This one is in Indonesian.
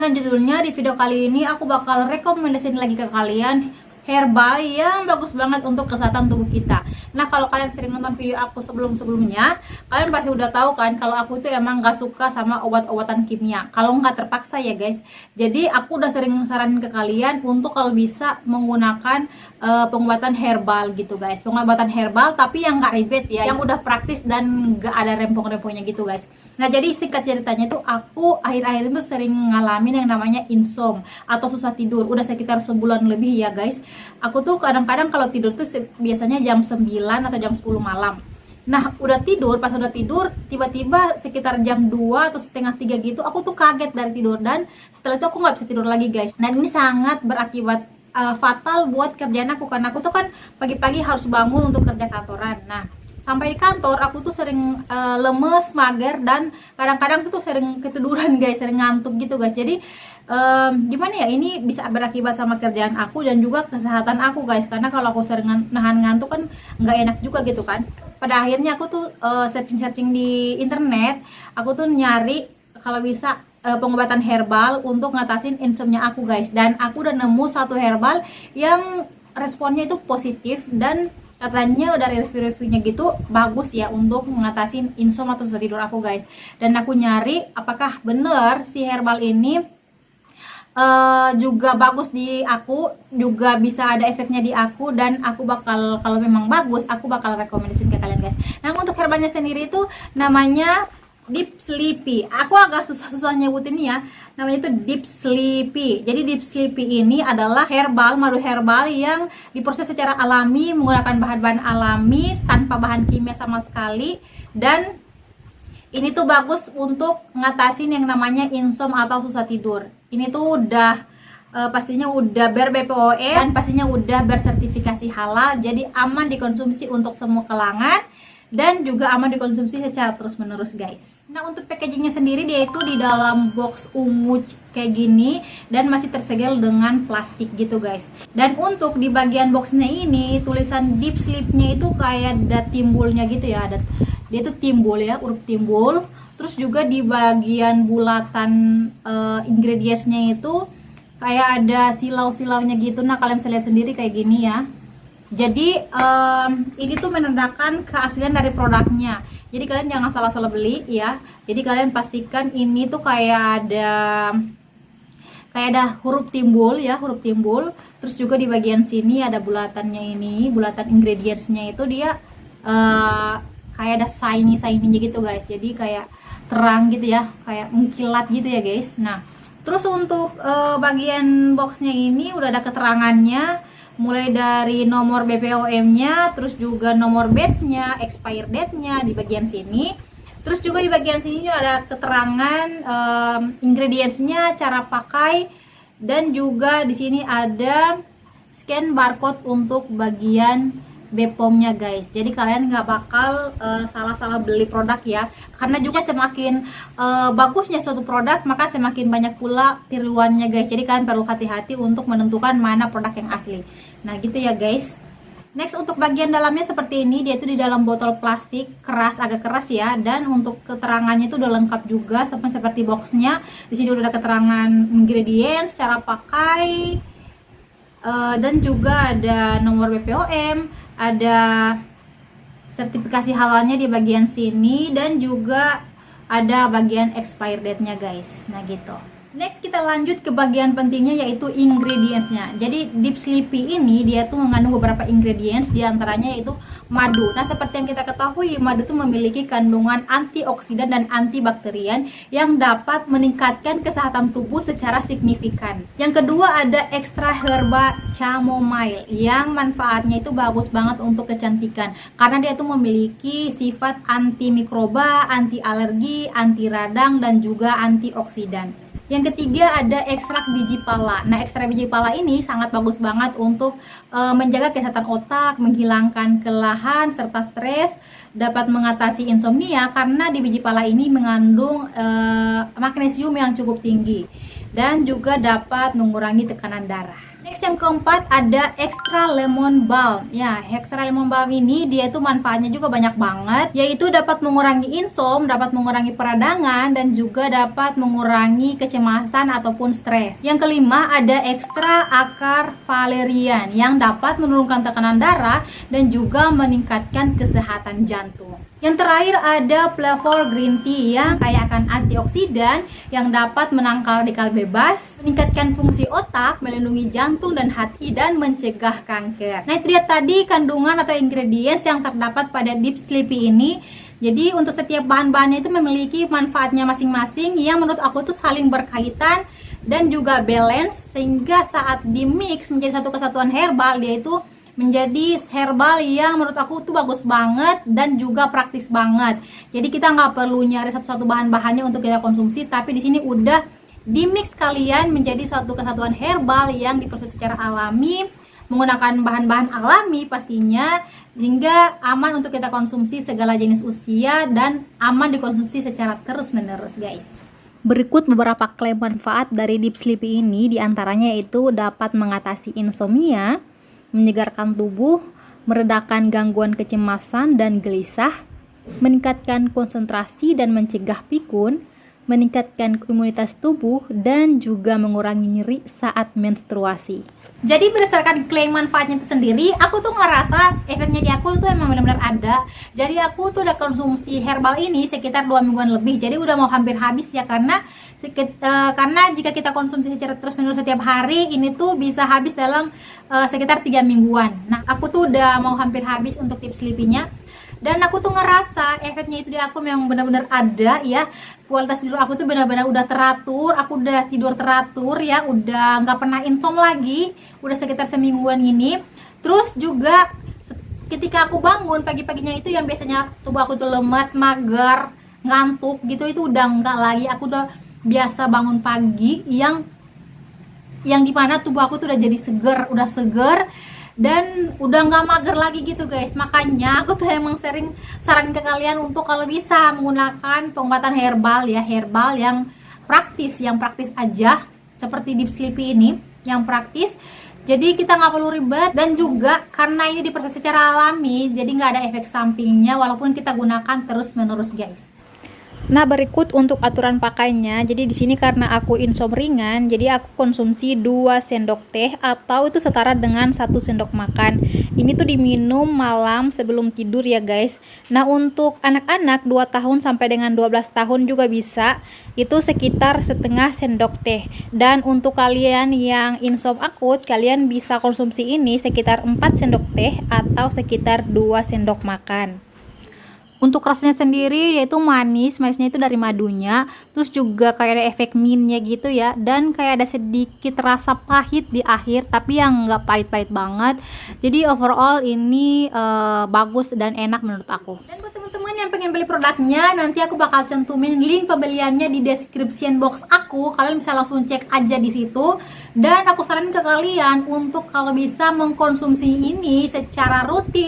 Kan judulnya di video kali ini aku bakal rekomendasiin lagi ke kalian herbal yang bagus banget untuk kesehatan tubuh kita. Nah, kalau kalian sering nonton video aku sebelum-sebelumnya, kalian pasti udah tahu kan kalau aku itu emang gak suka sama obat-obatan kimia. Kalau nggak terpaksa ya guys. Jadi aku udah sering saranin ke kalian untuk kalau bisa menggunakan pengobatan herbal gitu guys. Pengobatan herbal tapi yang nggak ribet ya, yang udah praktis dan nggak ada rempong-rempongnya gitu guys. Nah, jadi singkat ceritanya tuh aku akhir-akhir itu sering ngalamin yang namanya insom atau susah tidur. Udah sekitar sebulan lebih ya guys. Aku tuh kadang-kadang kalau tidur tuh biasanya jam 9 atau jam 10 malam. Nah, pas udah tidur, tiba-tiba sekitar jam 2 atau setengah 3 gitu, aku tuh kaget dari tidur. Dan setelah itu aku nggak bisa tidur lagi guys. Dan ini sangat berakibat fatal buat kerjaan aku, karena aku tuh kan pagi-pagi harus bangun untuk kerja kantoran. Nah, sampai di kantor aku tuh sering lemes, mager, dan kadang-kadang tuh sering ketiduran guys, sering ngantuk gitu guys. Jadi gimana ya, ini bisa berakibat sama kerjaan aku dan juga kesehatan aku guys, karena kalau aku sering nahan ngantuk kan nggak enak juga gitu kan. Pada akhirnya aku tuh searching di internet, aku tuh nyari kalau bisa pengobatan herbal untuk ngatasin insomnia aku guys. Dan aku udah nemu satu herbal yang responnya itu positif, dan katanya dari review-reviewnya gitu bagus ya untuk mengatasi insomnia atau susah tidur aku guys. Dan aku nyari apakah bener si herbal ini juga bagus di aku, juga bisa ada efeknya di aku, dan aku bakal, kalau memang bagus, aku bakal rekomendasiin ke kalian guys. Nah, untuk herbalnya sendiri itu namanya Deep Sleepy. Aku agak susah-susah nyebutin ya. Namanya itu Deep Sleepy. Jadi Deep Sleepy ini adalah madu herbal yang diproses secara alami menggunakan bahan-bahan alami tanpa bahan kimia sama sekali. Dan ini tuh bagus untuk ngatasin yang namanya insomnia atau susah tidur. Ini tuh udah pastinya udah ber-BPOM dan pastinya udah bersertifikasi halal. Jadi aman dikonsumsi untuk semua kalangan dan juga aman dikonsumsi secara terus-menerus guys. Nah, untuk packagingnya sendiri dia itu di dalam box ungu kayak gini dan masih tersegel dengan plastik gitu guys. Dan untuk di bagian boxnya ini tulisan Deep Sleep-nya itu kayak ada timbulnya gitu ya, dia itu timbul ya, huruf timbul. Terus juga di bagian bulatan ingredientsnya itu kayak ada silau-silaunya gitu. Nah, kalian bisa lihat sendiri kayak gini ya. Jadi ini tuh menandakan keaslian dari produknya. Jadi kalian jangan salah-salah beli ya. Jadi kalian pastikan ini tuh kayak ada huruf timbul ya, huruf timbul. Terus juga di bagian sini ada bulatannya ini, bulatan ingredientsnya itu dia kayak ada shiny-shiny gitu guys. Jadi kayak terang gitu ya, kayak mengkilat gitu ya guys. Nah, terus untuk bagian boxnya ini udah ada keterangannya, mulai dari nomor BPOM-nya, terus juga nomor batch-nya, expire date-nya di bagian sini. Terus juga di bagian sini ada keterangan ingredients-nya, cara pakai, dan juga di sini ada scan barcode untuk bagian BPOM-nya guys. Jadi kalian nggak bakal salah-salah beli produk ya, karena juga semakin bagusnya suatu produk maka semakin banyak pula tiruannya guys. Jadi kalian perlu hati-hati untuk menentukan mana produk yang asli. Nah gitu ya guys. Next, untuk bagian dalamnya seperti ini, dia itu di dalam botol plastik keras, agak keras ya. Dan untuk keterangannya itu udah lengkap juga sama seperti boxnya. Di sini udah ada keterangan ingredients, cara pakai, dan juga ada nomor BPOM, ada sertifikasi halalnya di bagian sini, dan juga ada bagian expire date-nya guys. Nah gitu. Next, kita lanjut ke bagian pentingnya yaitu ingredientsnya. Jadi Deep Sleepy ini dia tuh mengandung beberapa ingredients, diantaranya yaitu madu. Nah, seperti yang kita ketahui, madu itu memiliki kandungan antioksidan dan antibakterian yang dapat meningkatkan kesehatan tubuh secara signifikan. Yang kedua ada ekstra herba chamomile yang manfaatnya itu bagus banget untuk kecantikan, karena dia tuh memiliki sifat antimikroba, anti alergi, anti radang, dan juga antioksidan. Yang ketiga ada ekstrak biji pala. Nah, ekstrak biji pala ini sangat bagus banget untuk menjaga kesehatan otak, menghilangkan kelelahan serta stres, dapat mengatasi insomnia karena di biji pala ini mengandung magnesium yang cukup tinggi, dan juga dapat mengurangi tekanan darah. Next yang keempat ada extra lemon balm. Ya, extra lemon balm ini dia itu manfaatnya juga banyak banget, yaitu dapat mengurangi insomnia, dapat mengurangi peradangan, dan juga dapat mengurangi kecemasan ataupun stres. Yang kelima ada extra akar valerian yang dapat menurunkan tekanan darah dan juga meningkatkan kesehatan jantung. Yang terakhir ada flavor green tea yang kaya akan antioksidan yang dapat menangkal radikal bebas, meningkatkan fungsi otak, melindungi jantung dan hati, dan mencegah kanker. Nah, itu dia tadi kandungan atau ingredients yang terdapat pada Deep Sleepy ini. Jadi untuk setiap bahan-bahannya itu memiliki manfaatnya masing-masing yang menurut aku tuh saling berkaitan dan juga balance, sehingga saat di mix menjadi satu kesatuan herbal, dia itu menjadi herbal yang menurut aku tuh bagus banget dan juga praktis banget. Jadi kita nggak perlu nyari satu-satu bahan-bahannya untuk kita konsumsi, tapi di sini udah di mix kalian menjadi satu kesatuan herbal yang diproses secara alami, menggunakan bahan-bahan alami pastinya, sehingga aman untuk kita konsumsi segala jenis usia dan aman dikonsumsi secara terus-menerus, guys. Berikut beberapa klaim manfaat dari Deep Sleepy ini, diantaranya itu dapat mengatasi insomnia, menyegarkan tubuh, meredakan gangguan kecemasan dan gelisah, meningkatkan konsentrasi dan mencegah pikun, meningkatkan imunitas tubuh, dan juga mengurangi nyeri saat menstruasi. Jadi berdasarkan klaim manfaatnya itu sendiri, aku tuh ngerasa efeknya di aku tuh emang benar-benar ada. Jadi aku tuh udah konsumsi herbal ini sekitar 2 mingguan lebih. Jadi udah mau hampir habis ya, karena jika kita konsumsi secara terus-menerus setiap hari, ini tuh bisa habis dalam sekitar 3 mingguan. Nah, aku tuh udah mau hampir habis untuk Deep Sleepy-nya. Dan aku tuh ngerasa efeknya itu di aku memang benar-benar ada ya. Kualitas tidur aku tuh benar-benar udah teratur, aku udah tidur teratur ya, udah nggak pernah insomnia lagi, udah sekitar semingguan ini. Terus juga ketika aku bangun pagi-paginya itu yang biasanya tubuh aku tuh lemas, mager, ngantuk gitu, itu udah nggak lagi. Aku udah biasa bangun pagi yang dimana tubuh aku tuh udah jadi udah seger dan udah nggak mager lagi gitu, guys. Makanya aku tuh emang sering saran ke kalian untuk kalau bisa menggunakan pengobatan herbal ya, herbal yang praktis aja seperti Deep Sleepy ini, yang praktis. Jadi kita nggak perlu ribet, dan juga karena ini diproses secara alami, jadi nggak ada efek sampingnya walaupun kita gunakan terus menerus, guys. Nah, berikut untuk aturan pakainya. Jadi di sini karena aku insomnia ringan, jadi aku konsumsi 2 sendok teh atau itu setara dengan 1 sendok makan. Ini tuh diminum malam sebelum tidur ya, guys. Nah, untuk anak-anak 2 tahun sampai dengan 12 tahun juga bisa. Itu sekitar setengah sendok teh. Dan untuk kalian yang insomnia akut, kalian bisa konsumsi ini sekitar 4 sendok teh atau sekitar 2 sendok makan. Untuk rasanya sendiri yaitu manisnya itu dari madunya, terus juga kayak ada efek mintnya gitu ya, dan kayak ada sedikit rasa pahit di akhir, tapi yang nggak pahit-pahit banget. Jadi overall ini bagus dan enak menurut aku. Dan buat teman-teman yang pengen beli produknya, nanti aku bakal cantumin link pembeliannya di description box aku. Kalian bisa langsung cek aja di situ. Dan aku saranin ke kalian untuk kalau bisa mengkonsumsi ini secara rutin.